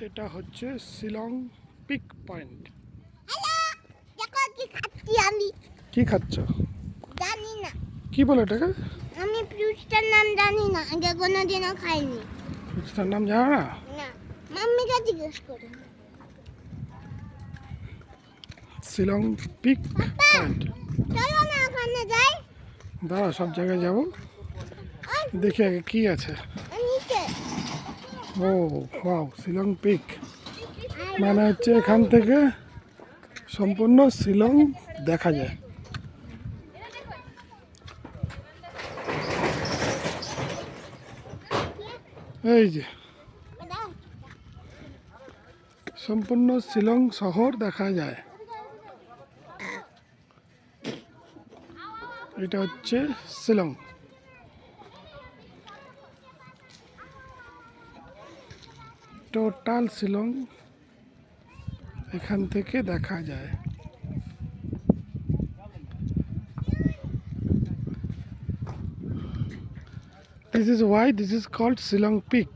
এটা হচ্ছে Shillong peak point. দেখো কি খাচ্ছি আমি। কি খাচ্ছ? জানি না, কি বলে এটাকে? আমি ফ্রুটসটার নাম জানি না, আগে কোনোদিনও খাইনি। তার নাম জানো না? না, মাম্মিকে জিজ্ঞেস করো। Shillong peak point. চলো না ওখানে যাই। দাঁড়া, সব জায়গায় যাব, দেখি আগে কি আছে। নিচে ও ওয়াও, শিলং পিক মানে হচ্ছে এখান থেকে সম্পূর্ণ শিলং দেখা যায়। এই যে সম্পূর্ণ শিলং শহর দেখা যায়। এটা হচ্ছে শিলং। টোটাল শিলং এখান থেকে দেখা যায়। This is why this is called Shillong Peak.